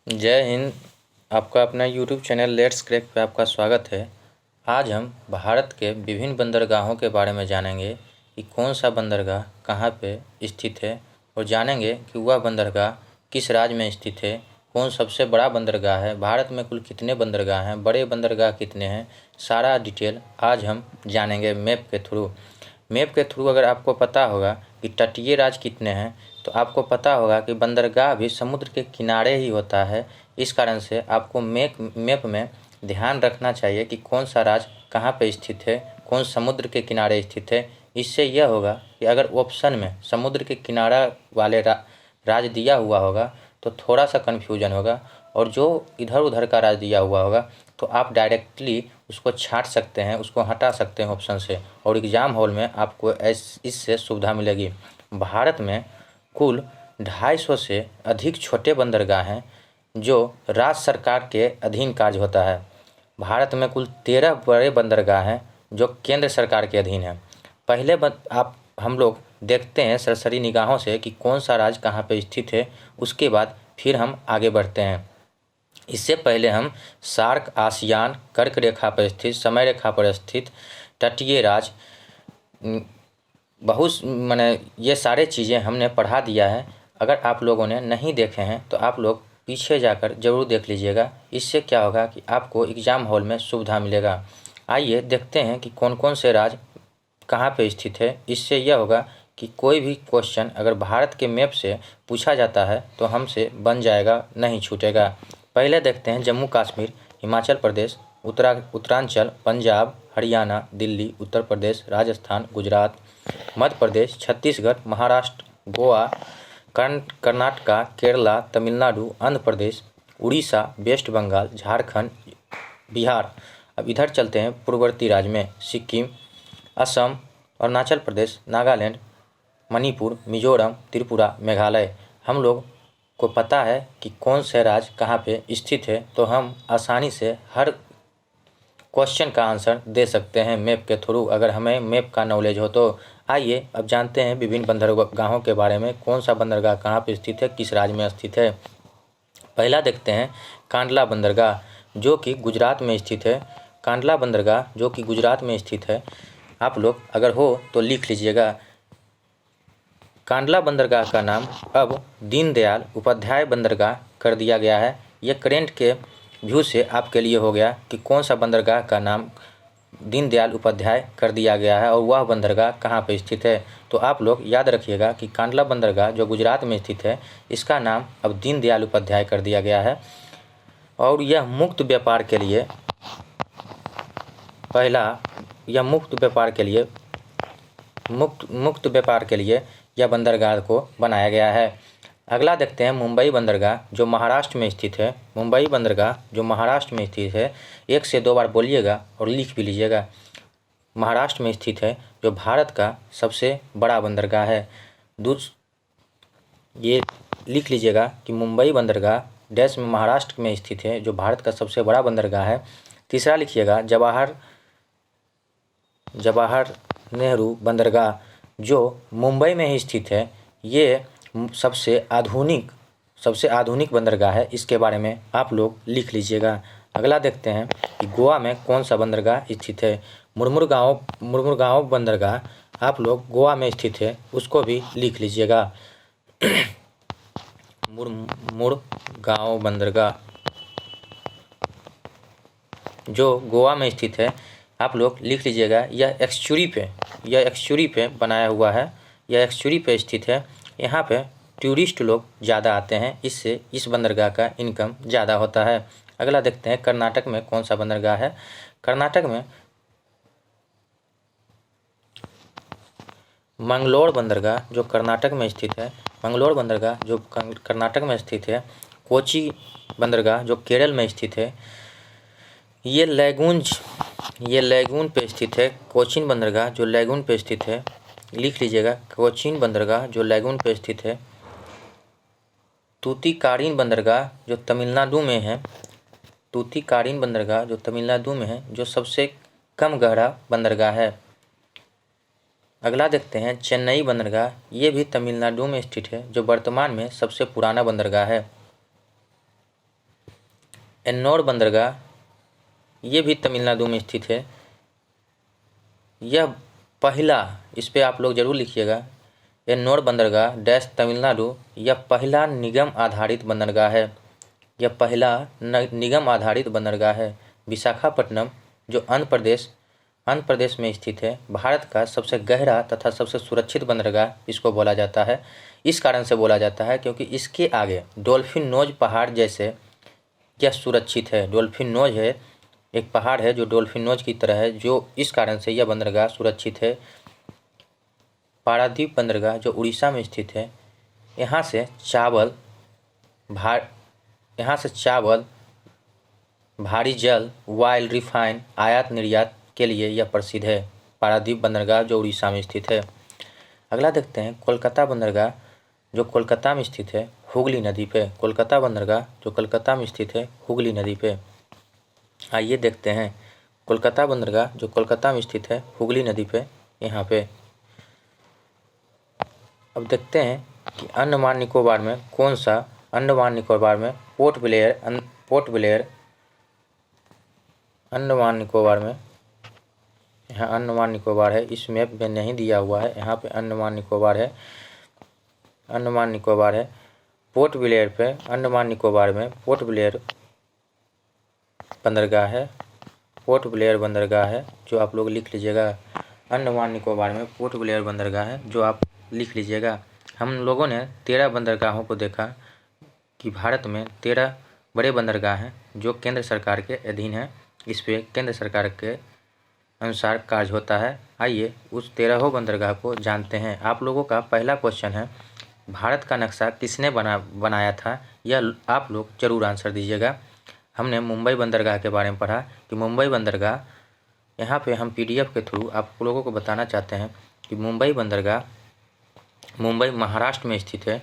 जय हिंद। आपका अपना यूट्यूब चैनल लेट्स क्रैक पे आपका स्वागत है। आज हम भारत के विभिन्न बंदरगाहों के बारे में जानेंगे कि कौन सा बंदरगाह कहाँ पे स्थित है और जानेंगे कि वह बंदरगाह किस राज्य में स्थित है, कौन सबसे बड़ा बंदरगाह है, भारत में कुल कितने बंदरगाह हैं, बड़े बंदरगाह कितने हैं, सारा डिटेल आज हम जानेंगे मैप के थ्रू। मैप के थ्रू अगर आपको पता होगा कि तटीय राज्य कितने हैं तो आपको पता होगा कि बंदरगाह भी समुद्र के किनारे ही होता है। इस कारण से आपको मैप में ध्यान रखना चाहिए कि कौन सा राज्य कहाँ पे स्थित है, कौन समुद्र के किनारे स्थित है। इससे यह होगा कि अगर ऑप्शन में समुद्र के किनारा वाले राज्य दिया हुआ होगा तो थोड़ा सा कन्फ्यूजन होगा, और जो इधर उधर का राज्य दिया हुआ होगा तो आप डायरेक्टली उसको छाँट सकते हैं, उसको हटा सकते हैं ऑप्शन से, और एग्ज़ाम हॉल में आपको इससे सुविधा मिलेगी। भारत में कुल 250 से अधिक छोटे बंदरगाह हैं जो राज्य सरकार के अधीन कार्य होता है। भारत में कुल 13 बड़े बंदरगाह हैं जो केंद्र सरकार के अधीन हैं। पहले हम लोग देखते हैं सरसरी निगाहों से कि कौन सा राज्य कहाँ पे स्थित है, उसके बाद फिर हम आगे बढ़ते हैं। इससे पहले हम सार्क, आसियान, कर्क रेखा पर स्थित, समय रेखा पर स्थित तटीय राज्य, बहुत माने ये सारे चीज़ें हमने पढ़ा दिया है। अगर आप लोगों ने नहीं देखे हैं तो आप लोग पीछे जाकर ज़रूर देख लीजिएगा। इससे क्या होगा कि आपको एग्ज़ाम हॉल में सुविधा मिलेगा। आइए देखते हैं कि कौन कौन से राज्य कहाँ पे स्थित है। इससे यह होगा कि कोई भी क्वेश्चन अगर भारत के मैप से पूछा जाता है तो हमसे बन जाएगा, नहीं छूटेगा। पहले देखते हैं जम्मू कश्मीर, हिमाचल प्रदेश, उत्तरांचल, पंजाब, हरियाणा, दिल्ली, उत्तर प्रदेश, राजस्थान, गुजरात, मध्य प्रदेश, छत्तीसगढ़, महाराष्ट्र, गोवा, कर्नाटका, केरला, तमिलनाडु, आंध्र प्रदेश, उड़ीसा, वेस्ट बंगाल, झारखंड, बिहार। अब इधर चलते हैं पूर्ववर्ती राज्य में, सिक्किम, असम, अरुणाचल प्रदेश, नागालैंड, मणिपुर, मिजोरम, त्रिपुरा, मेघालय। हम लोग को पता है कि कौन से राज्य कहाँ पे स्थित है, तो हम आसानी से हर क्वेश्चन का आंसर दे सकते हैं मैप के थ्रू, अगर हमें मैप का नॉलेज हो तो। आइए अब जानते हैं विभिन्न बंदरगाहों के बारे में, कौन सा बंदरगाह कहाँ पे स्थित है, किस राज्य में स्थित है। पहला देखते हैं कांडला बंदरगाह जो कि गुजरात में स्थित है। कांडला बंदरगाह जो कि गुजरात में स्थित है, आप लोग अगर हो तो लिख लीजिएगा। कांडला बंदरगाह का नाम अब दीनदयाल उपाध्याय बंदरगाह कर दिया गया है। यह करेंट के व्यू से आपके लिए हो गया कि कौन सा बंदरगाह का नाम दीनदयाल उपाध्याय कर दिया गया है और वह बंदरगाह कहाँ पर स्थित है। तो आप लोग याद रखिएगा कि कांडला बंदरगाह जो गुजरात में स्थित है, इसका नाम अब दीनदयाल उपाध्याय कर दिया गया है। और यह मुक्त व्यापार के लिए मुक्त व्यापार के लिए यह बंदरगाह को बनाया गया है। अगला देखते हैं मुंबई बंदरगाह जो महाराष्ट्र में स्थित है। मुंबई बंदरगाह जो महाराष्ट्र में स्थित है, 1 से 2 बार बोलिएगा और लिख भी लीजिएगा। महाराष्ट्र में स्थित है जो भारत का सबसे बड़ा बंदरगाह है। ये लिख लीजिएगा कि मुंबई बंदरगाह देश में महाराष्ट्र में स्थित है जो भारत का सबसे बड़ा बंदरगाह है। तीसरा लिखिएगा जवाहर नेहरू बंदरगाह जो मुंबई में ही स्थित है। ये सबसे आधुनिक बंदरगाह है, इसके बारे में आप लोग लिख लीजिएगा। अगला देखते हैं कि गोवा में कौन सा बंदरगाह स्थित है। मुरमुरगांव बंदरगाह आप लोग गोवा में स्थित है, उसको भी लिख लीजिएगा। मुरमुरगांव बंदरगाह जो गोवा में स्थित है, आप लोग लिख लीजिएगा। यह एक्सचुरी पे बनाया हुआ है, यह एक्सचुरी पे स्थित है। यहाँ पे टूरिस्ट लोग ज़्यादा आते हैं, इससे इस बंदरगाह का इनकम ज़्यादा होता है। अगला देखते हैं कर्नाटक में कौन सा बंदरगाह है। कर्नाटक में मंगलोर बंदरगाह जो कर्नाटक में स्थित है, मंगलोर बंदरगाह जो कर्नाटक में स्थित है। कोची बंदरगाह जो केरल में स्थित है। ये लैगून पे स्थित है। कोचीन बंदरगाह जो लैगून पे स्थित है, लिख लीजिएगा। कोचीन बंदरगाह जो लैगून पे स्थित है। तूतीकारीन बंदरगाह जो तमिलनाडु में है। तूतीकारीन बंदरगाह जो तमिलनाडु में है, जो सबसे कम गहरा बंदरगाह है। अगला देखते हैं चेन्नई बंदरगाह, ये भी तमिलनाडु में स्थित है, जो वर्तमान में सबसे पुराना बंदरगाह है। एन्नोर बंदरगाह ये भी तमिलनाडु में स्थित है। यह पहला, इस पे आप लोग ज़रूर लिखिएगा, एन्नोर बंदरगाह डैश तमिलनाडु, यह पहला निगम आधारित बंदरगाह है। यह पहला निगम आधारित बंदरगाह है। विशाखापट्टनम जो आंध्र प्रदेश में स्थित है, भारत का सबसे गहरा तथा सबसे सुरक्षित बंदरगाह इसको बोला जाता है। इस कारण से बोला जाता है क्योंकि इसके आगे डॉल्फिन नोज पहाड़ जैसे यह सुरक्षित है। डॉल्फिन नोज है, एक पहाड़ है जो डॉल्फिन नोज की तरह है, जो इस कारण से यह बंदरगाह सुरक्षित है। पारादीप बंदरगाह जो उड़ीसा में स्थित है, यहाँ से चावल, भारी जल, ऑयल, रिफाइन आयात निर्यात के लिए यह प्रसिद्ध है। पारादीप बंदरगाह जो उड़ीसा में स्थित है। अगला देखते हैं कोलकाता बंदरगाह जो कोलकाता में स्थित है हुगली नदी पे। कोलकाता बंदरगाह जो कोलकाता में स्थित है हुगली नदी पे। आइए देखते हैं कोलकाता बंदरगाह जो कोलकाता में स्थित है हुगली नदी पे, यहाँ पे। अब देखते हैं कि अंडमान निकोबार में कौन सा, अंडमान निकोबार में पोर्ट ब्लेयर अंडमान निकोबार में, यहाँ अंडमान निकोबार है, इस मैप में नहीं दिया हुआ है, यहाँ पे अंडमान निकोबार है। पोर्ट ब्लेयर पे अंडमान निकोबार में पोर्ट ब्लेयर बंदरगाह है, जो आप लोग लिख लीजिएगा। अंडमान निकोबार में पोर्ट ब्लेयर बंदरगाह है, जो आप लिख लीजिएगा। हम लोगों ने 13 बंदरगाहों को देखा कि भारत में 13 बड़े बंदरगाह हैं जो केंद्र सरकार के अधीन हैं। इस पे केंद्र सरकार के अनुसार कार्य होता है। आइए उस 13 बंदरगाह को जानते हैं। आप लोगों का पहला क्वेश्चन है, भारत का नक्शा किसने बनाया था? यह आप लोग जरूर आंसर दीजिएगा। हमने मुंबई बंदरगाह के बारे में पढ़ा कि मुंबई बंदरगाह, यहाँ पे हम PDF के थ्रू आप लोगों को बताना चाहते हैं कि मुंबई बंदरगाह मुंबई महाराष्ट्र में स्थित है।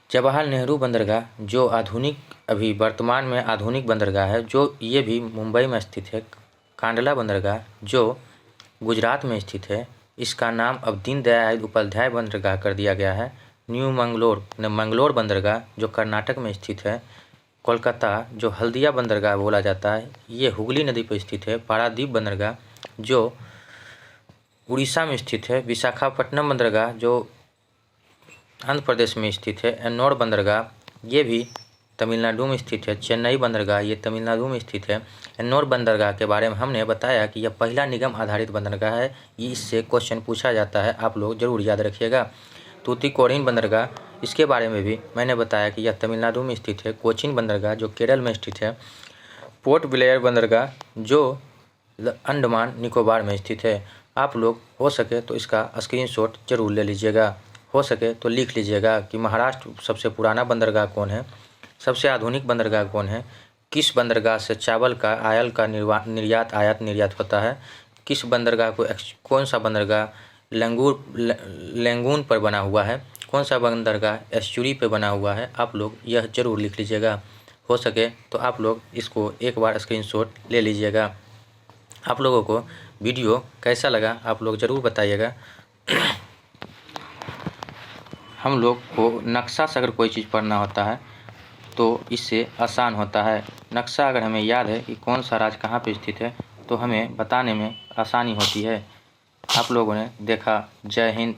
जवाहरलाल नेहरू बंदरगाह जो अभी वर्तमान में आधुनिक बंदरगाह है, जो ये भी मुंबई में स्थित है। कांडला बंदरगाह जो गुजरात में स्थित है, इसका नाम अब दीनदयाल उपाध्याय बंदरगाह कर दिया गया है। मंगलोर बंदरगाह जो कर्नाटक में स्थित है। कोलकाता जो हल्दिया बंदरगाह बोला जाता है, ये हुगली नदी पर स्थित है। पारादीप बंदरगाह जो उड़ीसा में स्थित है। विशाखापट्टनम बंदरगाह जो आंध्र प्रदेश में स्थित है। एन्नोर बंदरगाह ये भी तमिलनाडु में स्थित है। चेन्नई बंदरगाह ये तमिलनाडु में स्थित है। एन्नोर बंदरगाह के बारे में हमने बताया कि यह पहला निगम आधारित बंदरगाह है। ये इससे क्वेश्चन पूछा जाता है, आप लोग जरूर याद रखिएगा। तूतीकोरिन बंदरगाह, इसके बारे में भी मैंने बताया कि यह तमिलनाडु में स्थित है। कोचीन बंदरगाह जो केरल में स्थित है। पोर्ट ब्लेयर बंदरगाह जो अंडमान निकोबार में स्थित है। आप लोग हो सके तो इसका स्क्रीनशॉट जरूर ले लीजिएगा। हो सके तो लिख लीजिएगा कि महाराष्ट्र सबसे पुराना बंदरगाह कौन है, सबसे आधुनिक बंदरगाह कौन है, किस बंदरगाह से चावल का आयल का आयात निर्यात होता है, किस बंदरगाह को कौन सा बंदरगाह लैंगून पर बना हुआ है, कौन सा बंदरगाह एस्चुरी पे बना हुआ है। आप लोग यह जरूर लिख लीजिएगा। हो सके तो आप लोग इसको एक बार स्क्रीनशॉट ले लीजिएगा। आप लोगों को वीडियो कैसा लगा आप लोग ज़रूर बताइएगा। हम लोग को नक्शा से अगर कोई चीज़ पढ़ना होता है तो इससे आसान होता है। नक्शा अगर हमें याद है कि कौन सा राज्य कहाँ पे स्थित है तो हमें बताने में आसानी होती है। आप लोगों ने देखा। जय हिंद।